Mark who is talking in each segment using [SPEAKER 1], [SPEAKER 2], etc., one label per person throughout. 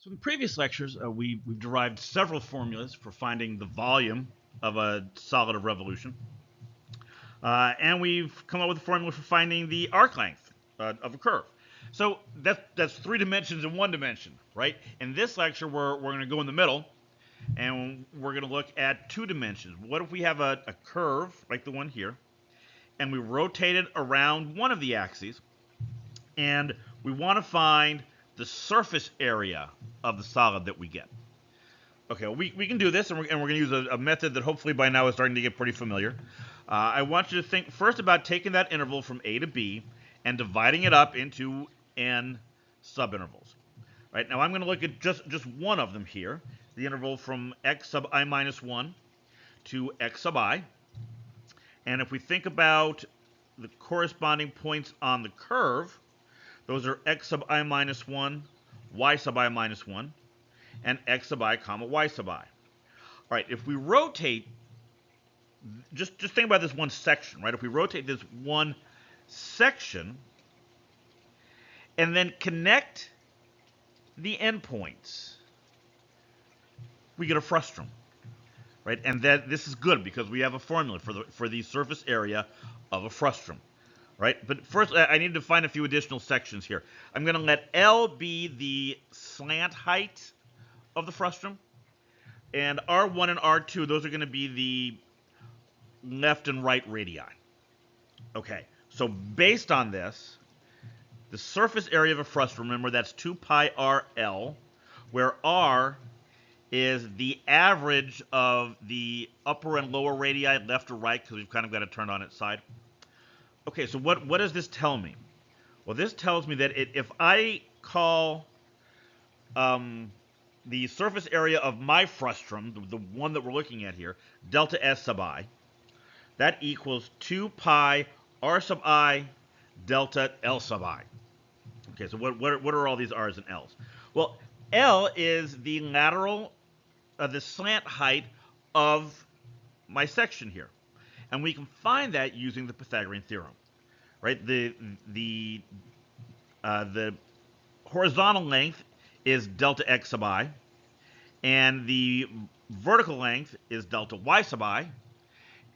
[SPEAKER 1] So in previous lectures, we've derived several formulas for finding the volume of a solid of revolution. And we've come up with a formula for finding the arc length of a curve. So that's 3 dimensions in 1 dimension, right? In this lecture, we're going to go in the middle, and we're going to look at 2 dimensions. What if we have a curve, like the one here, and we rotate it around one of the axes, and we want to find the surface area of the solid that we get. Okay, well, we can do this, and we're going to use a method that hopefully by now is starting to get pretty familiar. I want you to think first about taking that interval from A to B and dividing it up into n subintervals. Right, now I'm going to look at just one of them here, the interval from x sub I minus 1 to x sub I. And if we think about the corresponding points on the curve, those are x sub I minus 1, y sub I minus 1, and x sub I comma y sub I. All right, if we rotate, just think about this one section, right? If we rotate this one section and then connect the endpoints, we get a frustum, right? And this is good because we have a formula for the surface area of a frustum, right? But first, I need to find a few additional sections here. I'm going to let L be the slant height of the frustum, and R1 and R2, those are going to be the left and right radii. Okay, so based on this, the surface area of a frustum, remember that's 2 pi RL, where R is the average of the upper and lower radii, left or right, because we've kind of got to turn on its side. Okay, so what does this tell me? Well, this tells me that if I call the surface area of my frustum, the one that we're looking at here, delta S sub I, that equals 2 pi R sub I delta L sub I. Okay, so what are all these R's and L's? Well, L is the lateral, the slant height of my section here. And we can find that using the Pythagorean theorem, right? The horizontal length is delta x sub I, and the vertical length is delta y sub I,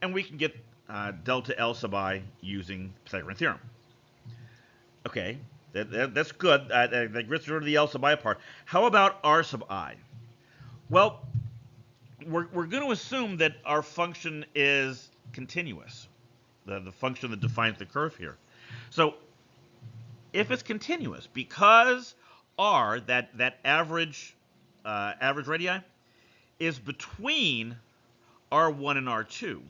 [SPEAKER 1] and we can get delta L sub I using Pythagorean theorem. Okay, that's good. That gets rid of the L sub I part. How about R sub I? Well, we're going to assume that our function is continuous, the function that defines the curve here. So if it's continuous, because R, that average radii, is between R1 and R2,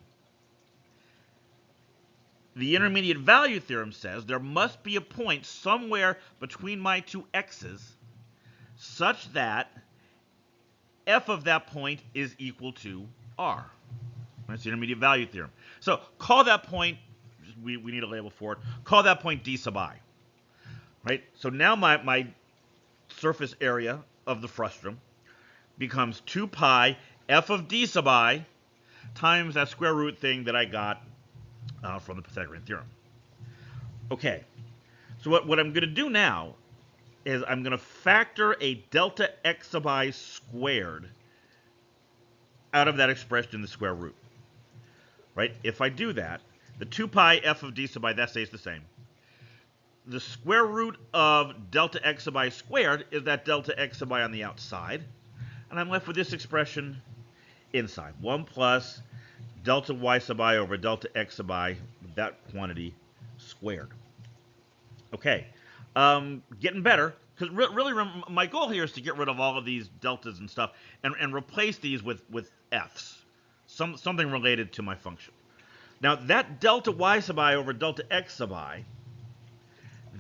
[SPEAKER 1] the intermediate value theorem says there must be a point somewhere between my two x's such that f of that point is equal to R. That's the intermediate value theorem. So call that point, we need a label for it, call that point D sub I. Right? So now my surface area of the frustum becomes 2 pi f of D sub I times that square root thing that I got from the Pythagorean theorem. Okay, so what I'm going to do now is I'm going to factor a delta x sub I squared out of that expression in the square root. Right? If I do that, the 2 pi f of D sub I, that stays the same. The square root of delta x sub I squared is that delta x sub I on the outside, and I'm left with this expression inside. 1 plus delta y sub I over delta x sub I, that quantity squared. Okay, getting better, because really my goal here is to get rid of all of these deltas and stuff and replace these with f's, something related to my function. Now that delta y sub I over delta x sub I,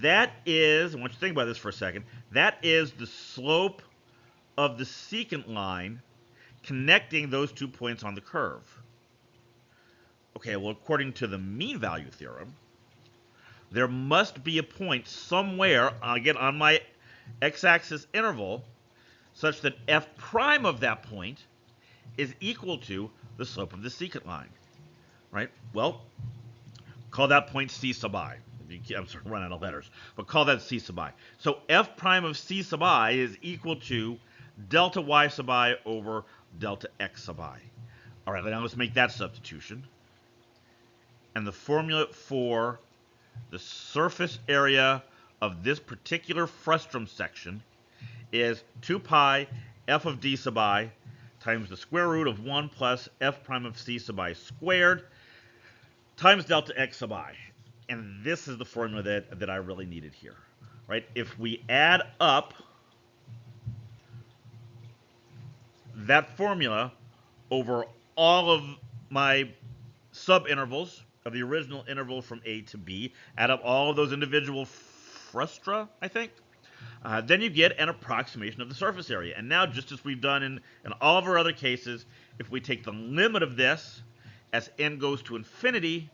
[SPEAKER 1] that is, I want you to think about this for a second, that is the slope of the secant line connecting those 2 points on the curve. Okay, well, according to the mean value theorem, there must be a point somewhere, again, on my x-axis interval, such that f prime of that point is equal to the slope of the secant line. Right? Well, call that point C sub I. I'm sorry, run out of letters, but call that C sub I. So f prime of C sub I is equal to delta y sub I over delta x sub I. All right, now let's make that substitution. And the formula for the surface area of this particular frustum section is 2 pi f of d sub I times the square root of 1 plus f prime of c sub I squared times delta x sub I. And this is the formula that I really needed here, right? If we add up that formula over all of my subintervals of the original interval from A to B, add up all of those individual frustra, I think, then you get an approximation of the surface area. And now, just as we've done in all of our other cases, if we take the limit of this as n goes to infinity,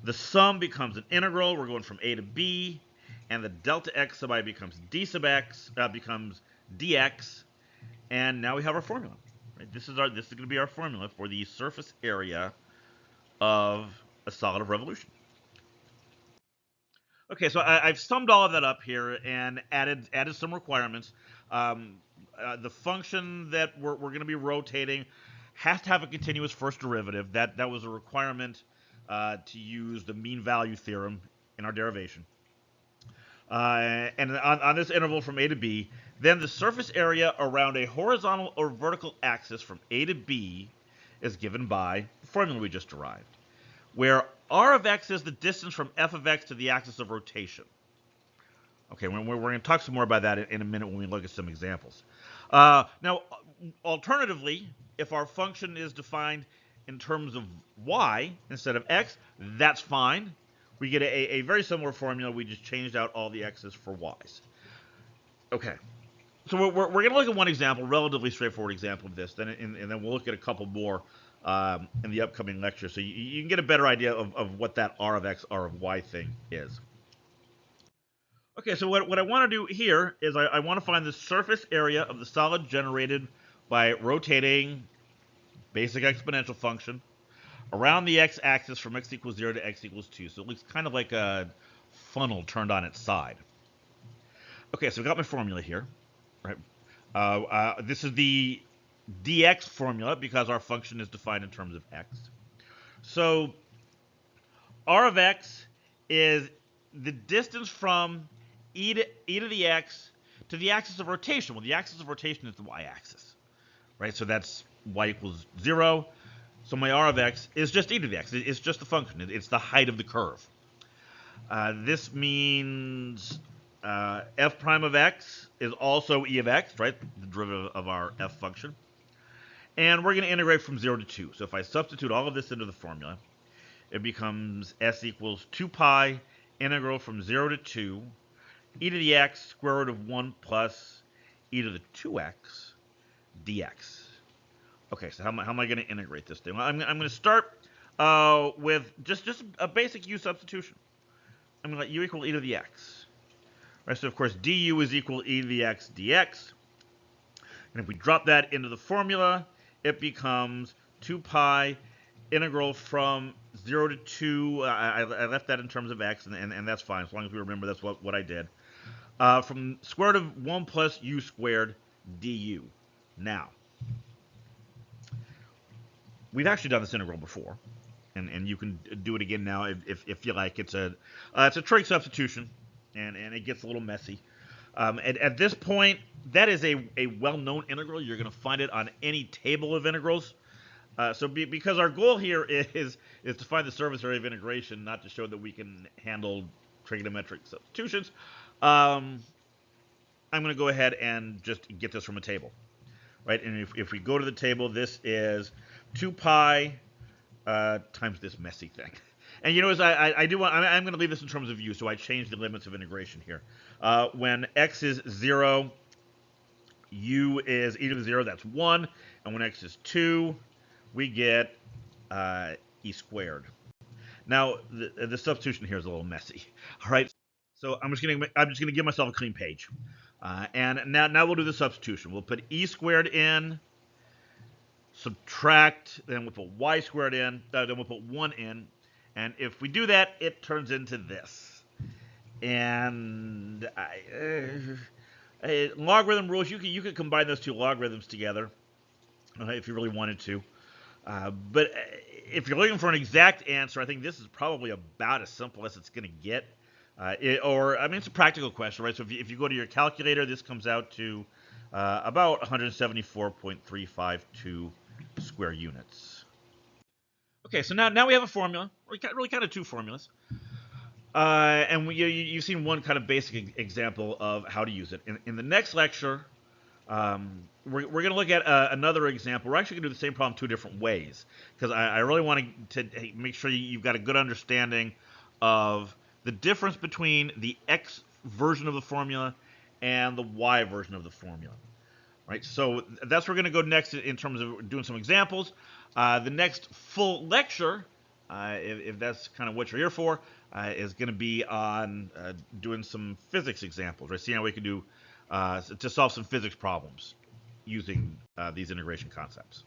[SPEAKER 1] the sum becomes an integral. We're going from A to B, and the delta x sub I becomes d sub x, becomes dx, and now we have our formula. Right? This is going to be our formula for the surface area of a solid of revolution. Okay, so I've summed all of that up here and added some requirements. The function that we're going to be rotating has to have a continuous first derivative. That was a requirement to use the mean value theorem in our derivation. And on this interval from A to B, then the surface area around a horizontal or vertical axis from A to B is given by the formula we just derived, where r of x is the distance from f of x to the axis of rotation. Okay, we're going to talk some more about that in a minute when we look at some examples. Now, alternatively, if our function is defined in terms of y instead of x, that's fine. We get a very similar formula. We just changed out all the x's for y's. Okay, so we're going to look at one example, relatively straightforward example of this, and then we'll look at a couple more in the upcoming lecture, so you can get a better idea of what that r of x, r of y thing is. Okay, so what I want to do here is I want to find the surface area of the solid generated by rotating basic exponential function around the x-axis from x equals 0 to x equals 2. So it looks kind of like a funnel turned on its side. Okay, so I've got my formula here. Right? This is the dx formula because our function is defined in terms of x. So r of x is the distance from e to the x to the axis of rotation. Well, the axis of rotation is the y-axis, right? So that's y equals 0. So my r of x is just e to the x. It's just the function. It's the height of the curve. This means f prime of x is also e of x, right? The derivative of our f function. And we're going to integrate from 0 to 2. So if I substitute all of this into the formula, it becomes s equals 2 pi integral from 0 to 2 e to the x square root of 1 plus e to the 2x dx. Okay, so how am I going to integrate this thing? Well, I'm going to start with just a basic u substitution. I'm going to let u equal e to the x. Right, so of course du is equal to e to the x dx. And if we drop that into the formula, it becomes 2 pi integral from 0 to 2. I left that in terms of x, and that's fine, as long as we remember that's what I did. From square root of 1 plus u squared du. Now, we've actually done this integral before, and you can do it again now if you like. It's a trig substitution, and it gets a little messy. At this point, that is a well-known integral. You're going to find it on any table of integrals. Because our goal here is to find the surface area of integration, not to show that we can handle trigonometric substitutions, I'm going to go ahead and just get this from a table. Right? And if we go to the table, this is 2 pi times this messy thing. And you know, I'm going to leave this in terms of u, so I changed the limits of integration here. When x is 0, u is e to the 0, that's 1. And when x is 2, we get e squared. Now, the substitution here is a little messy. All right, so I'm just going to give myself a clean page. And now we'll do the substitution. We'll put e squared in, subtract, then we'll put y squared in, then we'll put 1 in, And if we do that, it turns into this. And logarithm rules, you could combine those two logarithms together if you really wanted to. But if you're looking for an exact answer, I think this is probably about as simple as it's going to get. It's a practical question, right? So if you go to your calculator, this comes out to about 174.352 square units. Okay, so now we have a formula, really kind of two formulas. And you've seen one kind of basic example of how to use it. In the next lecture, we're going to look at another example. We're actually going to do the same problem two different ways because I really want to make sure you've got a good understanding of the difference between the x version of the formula and the y version of the formula. Right, so that's where we're going to go next in terms of doing some examples. The next full lecture, if that's kind of what you're here for, is going to be on doing some physics examples, right? Seeing how we can do to solve some physics problems using these integration concepts.